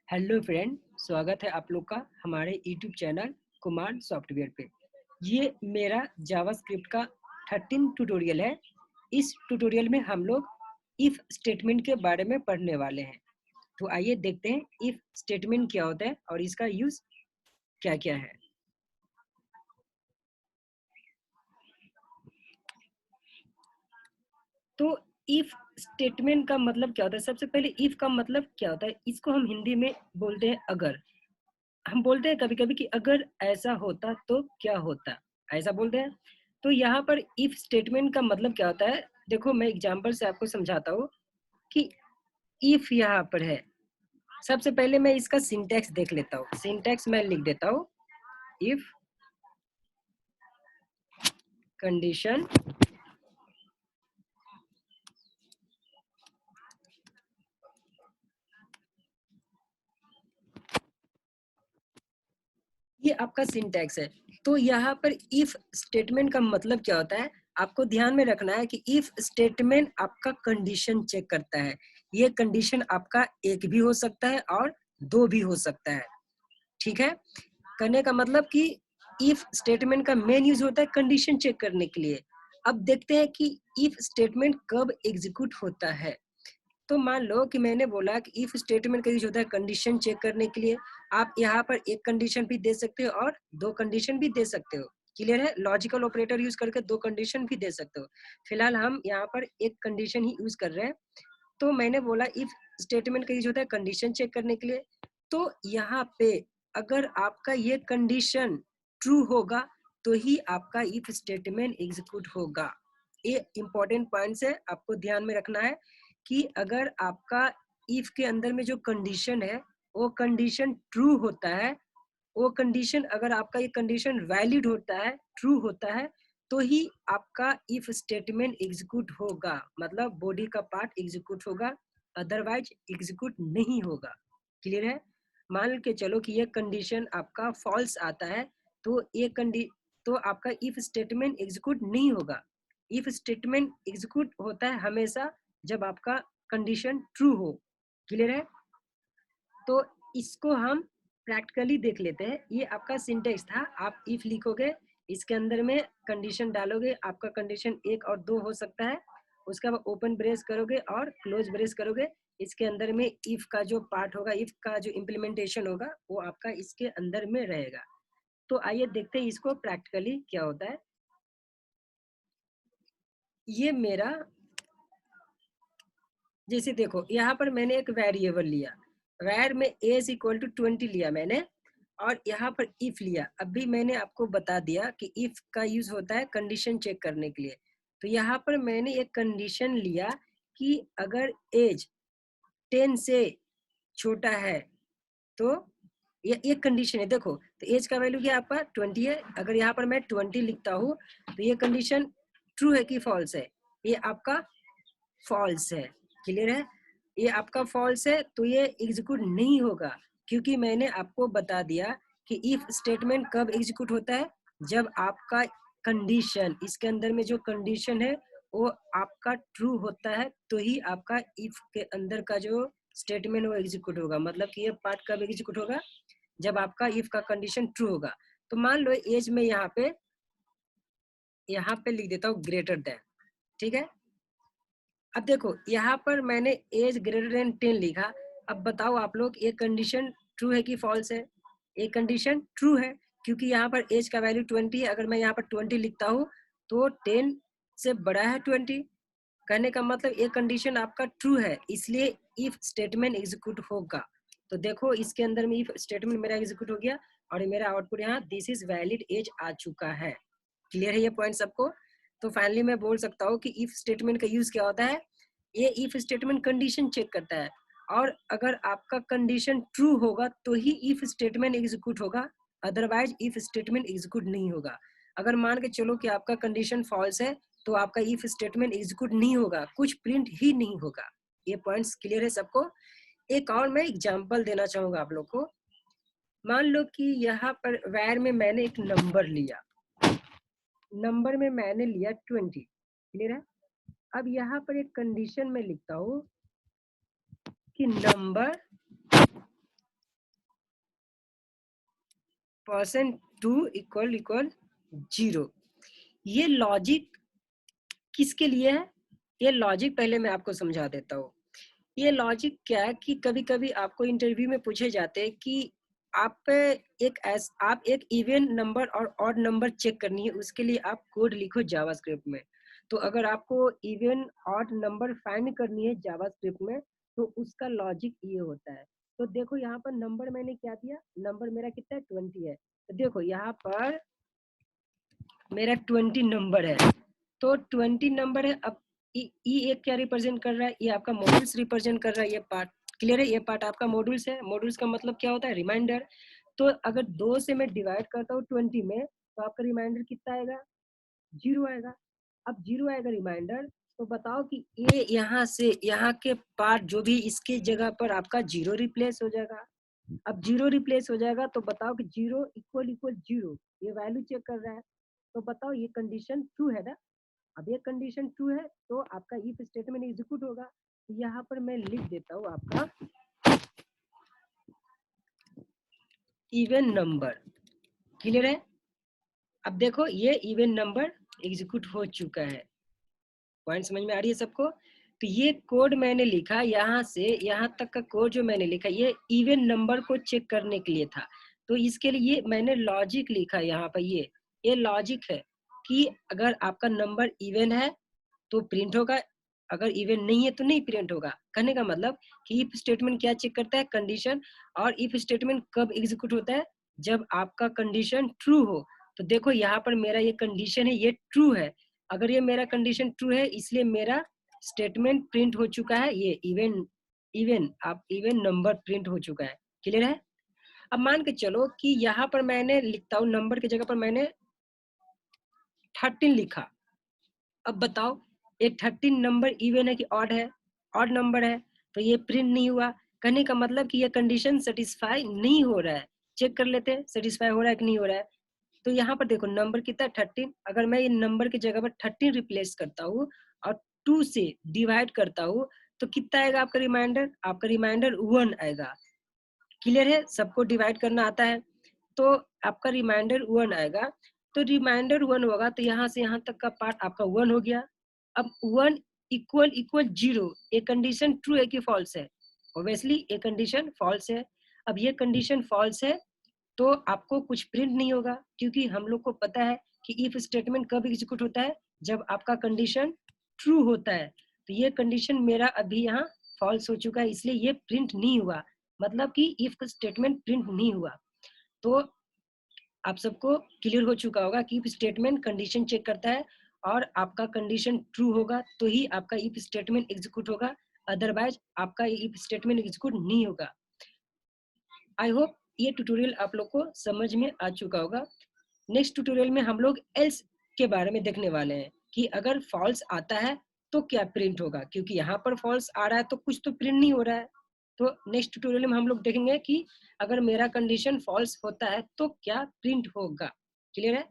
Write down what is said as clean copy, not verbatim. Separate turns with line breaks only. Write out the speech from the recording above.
Hello friend, स्वागत है आप लोग का हमारे यूट्यूब चैनल कुमार सॉफ्टवेयर पे। ये मेरा जावास्क्रिप्ट का 13 ट्यूटोरियल है। इस ट्यूटोरियल में हम लोग इफ स्टेटमेंट के बारे में पढ़ने वाले हैं। तो आइए देखते हैं इफ स्टेटमेंट क्या होता है और इसका यूज क्या क्या है। तो इफ स्टेटमेंट का मतलब क्या होता है? सबसे पहले इफ का मतलब क्या होता है, इसको हम हिंदी में बोलते हैं अगर। हम बोलते हैं कभी कभी कि अगर ऐसा होता तो क्या होता, ऐसा बोलते हैं। तो यहाँ पर इफ स्टेटमेंट का मतलब क्या होता है, देखो मैं एग्जांपल से आपको समझाता हूँ कि इफ यहाँ पर है। सबसे पहले मैं इसका सिंटैक्स देख लेता हूँ। सिंटैक्स मैं लिख देता हूँ, इफ कंडीशन ये आपका सिंटैक्स है। तो यहाँ पर इफ स्टेटमेंट का मतलब क्या होता है, आपको ध्यान में रखना है कि इफ स्टेटमेंट आपका कंडीशन चेक करता है। ये कंडीशन आपका एक भी हो सकता है और दो भी हो सकता है। ठीक है, करने का मतलब कि इफ स्टेटमेंट का मेन यूज होता है कंडीशन चेक करने के लिए। अब देखते हैं कि इफ स्टेटमेंट कब एग्जीक्यूट होता है। तो मान लो कि मैंने बोला कि इफ स्टेटमेंट का यूज होता है कंडीशन चेक करने के लिए। आप यहाँ पर एक कंडीशन भी दे सकते हो और दो कंडीशन भी दे सकते हो। क्लियर है? लॉजिकल ऑपरेटर यूज करके दो कंडीशन भी दे सकते हो। फिलहाल हम यहाँ पर एक कंडीशन ही यूज कर रहे हैं। तो मैंने बोला इफ स्टेटमेंट का यूज होता है कंडीशन चेक करने के लिए। तो यहाँ पे अगर आपका ये कंडीशन ट्रू होगा तो ही आपका इफ स्टेटमेंट एग्जीक्यूट होगा। ये इंपॉर्टेंट पॉइंट्स है, आपको ध्यान में रखना है कि अगर आपका इफ के अंदर में जो कंडीशन है वो कंडीशन ट्रू होता है, वो कंडीशन अगर आपका ये कंडीशन वैलिड होता है, ट्रू होता है, तो ही आपका इफ स्टेटमेंट एग्जीक्यूट होगा, मतलब बॉडी का पार्ट एग्जीक्यूट होगा, अदरवाइज एग्जीक्यूट नहीं होगा। क्लियर है? मान के चलो कि ये कंडीशन आपका फॉल्स आता है, तो तो आपका इफ स्टेटमेंट एग्जीक्यूट नहीं होगा। इफ स्टेटमेंट एग्जीक्यूट होता है हमेशा जब आपका कंडीशन ट्रू हो। क्लियर है? तो इसको हम प्रैक्टिकली देख लेते हैं। ये आपका सिंटेक्स था। आप इफ लिखोगे, इसके अंदर में कंडीशन डालोगे, आपका कंडीशन एक और दो हो सकता है। उसका बाद ओपन ब्रेस करोगे और क्लोज ब्रेस करोगे। इसके अंदर में इफ का जो पार्ट होगा, इफ का जो इम्प्लीमेंटेशन होगा वो आपका इसके अंदर में रहेगा। तो आइए देखते हैं इसको प्रैक्टिकली क्या होता है। ये मेरा, जैसे देखो यहाँ पर मैंने एक वेरिएबल लिया, वैर में एज इक्वल टू 20 लिया मैंने, और यहाँ पर इफ लिया। अभी मैंने आपको बता दिया कि इफ का यूज होता है कंडीशन चेक करने के लिए। तो यहाँ पर मैंने एक कंडीशन लिया कि अगर एज 10 से छोटा है तो ये एक कंडीशन है। देखो तो एज का वैल्यू क्या आपका 20 है। अगर यहाँ पर मैं 20 लिखता हूँ तो ये कंडीशन ट्रू है कि फॉल्स है? ये आपका फॉल्स है। क्लियर है? ये आपका फॉल्स है तो ये एग्जीक्यूट नहीं होगा, क्योंकि मैंने आपको बता दिया कि इफ स्टेटमेंट कब एग्जीक्यूट होता है, जब आपका कंडीशन, इसके अंदर में जो कंडीशन है वो आपका ट्रू होता है, तो ही आपका इफ के अंदर का जो स्टेटमेंट वो एग्जीक्यूट होगा। मतलब कि ये पार्ट कब एग्जीक्यूट होगा, जब आपका इफ का कंडीशन ट्रू होगा। तो मान लो एज में यहाँ पे लिख देता हूँ ग्रेटर देन। ठीक है, अब देखो यहाँ पर मैंने एज ग्रेटर देन 10 लिखा। अब बताओ आप लोग, ये कंडीशन ट्रू है कि फॉल्स है? ये कंडीशन ट्रू है, क्योंकि यहाँ पर एज का वैल्यू 20 है। अगर मैं यहाँ पर 20 लिखता हूँ तो 10 से बड़ा है 20। कहने का मतलब ये कंडीशन आपका ट्रू है, इसलिए इफ स्टेटमेंट एग्जीक्यूट होगा। तो देखो इसके अंदर में इफ स्टेटमेंट मेरा एग्जीक्यूट हो गया और मेरा आउटपुट यहाँ दिस इज वैलिड एज आ चुका है। क्लियर है ये पॉइंट सबको? तो फाइनली मैं बोल सकता हूँ कि इफ स्टेटमेंट का यूज क्या होता है, ये इफ स्टेटमेंट कंडीशन चेक करता है, और अगर आपका कंडीशन ट्रू होगा तो ही इफ स्टेटमेंट एग्जीक्यूट होगा, अदरवाइज इफ स्टेटमेंट एग्जीक्यूट नहीं होगा। अगर मान के चलो कि आपका कंडीशन फॉल्स है तो आपका इफ स्टेटमेंट एग्जीक्यूट नहीं होगा, कुछ प्रिंट ही नहीं होगा। ये पॉइंट्स क्लियर है सबको? एक और मैं एग्जांपल देना चाहूंगा आप लोग को। मान लो कि यहाँ पर वैर में मैंने एक नंबर लिया, नंबर में मैंने लिया 20। क्लियर है? अब यहाँ पर एक कंडीशन में लिखता हूँ कि नंबर परसेंट टू इक्वल 0। ये लॉजिक किसके लिए है? ये लॉजिक पहले मैं आपको समझा देता हूँ। ये लॉजिक क्या है कि कभी कभी आपको इंटरव्यू में पूछे जाते हैं कि आप एक इवन नंबर और ऑड नंबर चेक करनी है, उसके लिए आप कोड लिखो जावास्क्रिप्ट में। तो अगर आपको इवन ऑड नंबर फाइंड करनी है जावास्क्रिप्ट में, तो उसका लॉजिक ये होता है। तो देखो यहाँ पर नंबर मैंने क्या दिया, नंबर मेरा कितना है 20 है। तो देखो यहाँ पर मेरा 20 नंबर है, तो 20 नंबर है। अब ई एक क्या रिप्रेजेंट कर रहा है, ये आपका मॉड्यूल्स रिप्रेजेंट कर रहा है। ये पार्ट क्लियर है, ये पार्ट आपका मॉड्यूल्स है। मॉड्यूल्स का मतलब क्या होता है, रिमाइंडर। तो अगर 2 से मैं डिवाइड करता हूँ 20 में, तो आपका रिमाइंडर कितना आएगा, 0 आएगा। अब 0 आएगा रिमाइंडर, तो बताओ कि ये यहाँ से यहाँ के पार्ट जो भी इसके जगह पर आपका 0 रिप्लेस हो जाएगा। अब 0 रिप्लेस हो जाएगा, तो बताओ कि 0 इक्वल 0, ये वैल्यू चेक कर रहा है। तो बताओ ये कंडीशन ट्रू है ना। अब ये कंडीशन ट्रू है, तो आपका इफ स्टेटमेंट एग्जीक्यूट होगा। तो यहाँ पर मैं लिख देता हूँ आपका इवन नंबर। क्लियर है? अब देखो ये इवन नंबर एग्जीक्यूट हो चुका है। पॉइंट समझ में आ रही है सबको? तो ये कोड मैंने लिखा, यहाँ से यहाँ तक का कोड जो मैंने लिखा, ये इवन नंबर को चेक करने के लिए था। तो इसके लिए मैंने लॉजिक लिखा यहाँ पर। ये लॉजिक है कि अगर आपका नंबर इवन है तो प्रिंट होगा, अगर इवन नहीं है तो नहीं प्रिंट होगा। कहने का मतलब कि इफ स्टेटमेंट क्या चेक करता है, कंडीशन। और इफ स्टेटमेंट कब एग्जीक्यूट होता है, जब आपका कंडीशन ट्रू हो। तो देखो यहाँ पर मेरा ये कंडीशन है, ये ट्रू है। अगर ये मेरा कंडीशन ट्रू है, इसलिए मेरा स्टेटमेंट प्रिंट हो चुका है। ये इवन इवन नंबर प्रिंट हो चुका है। क्लियर है? अब मान के चलो कि यहाँ पर मैंने लिखता हूँ, नंबर की जगह पर मैंने 13 लिखा। अब बताओ ये 13 नंबर इवन है कि ऑड है? ऑड नंबर है, तो ये प्रिंट नहीं हुआ। कहने का मतलब कि ये कंडीशन सेटिस्फाई नहीं हो रहा है। चेक कर लेते हैं सेटिस्फाई हो रहा है कि नहीं हो रहा है। तो यहाँ पर देखो नंबर कितना है 13। अगर मैं ये नंबर की जगह पर 13 रिप्लेस करता हूँ और 2 से डिवाइड करता हूँ, तो कितना आएगा आपका रिमाइंडर? आपका रिमाइंडर 1 आएगा। क्लियर है? सबको डिवाइड करना आता है, तो आपका रिमाइंडर 1 आएगा। तो रिमाइंडर 1 होगा, तो यहाँ से यहाँ तक का पार्ट आपका 1 हो गया। अब 1 इक्वल 0, ये कंडीशन ट्रू है कि फॉल्स है? ऑब्वियसली ये कंडीशन फॉल्स है। अब ये कंडीशन फॉल्स है, तो आपको कुछ प्रिंट नहीं होगा, क्योंकि हम लोग को पता है कि इफ स्टेटमेंट कब एग्जीक्यूट होता है, जब आपका कंडीशन ट्रू होता है। तो ये कंडीशन मेरा अभी यहाँ फॉल्स हो चुका है, इसलिए ये प्रिंट नहीं हुआ। मतलब कि इफ स्टेटमेंट प्रिंट नहीं हुआ। तो आप सबको क्लियर हो चुका होगा कि इफ स्टेटमेंट कंडीशन चेक करता है, और आपका कंडीशन ट्रू होगा तो ही आपका इफ स्टेटमेंट एग्जीक्यूट होगा, अदरवाइज आपका इफ स्टेटमेंट एग्जीक्यूट नहीं होगा। आई होप ये ट्यूटोरियल आप लोग को समझ में आ चुका होगा। नेक्स्ट ट्यूटोरियल में हम लोग एल्स के बारे में देखने वाले हैं कि अगर फॉल्स आता है तो क्या प्रिंट होगा, क्योंकि यहाँ पर फॉल्स आ रहा है तो कुछ तो प्रिंट नहीं हो रहा है। तो नेक्स्ट ट्यूटोरियल में हम लोग देखेंगे कि अगर मेरा कंडीशन फॉल्स होता है तो क्या प्रिंट होगा। क्लियर है?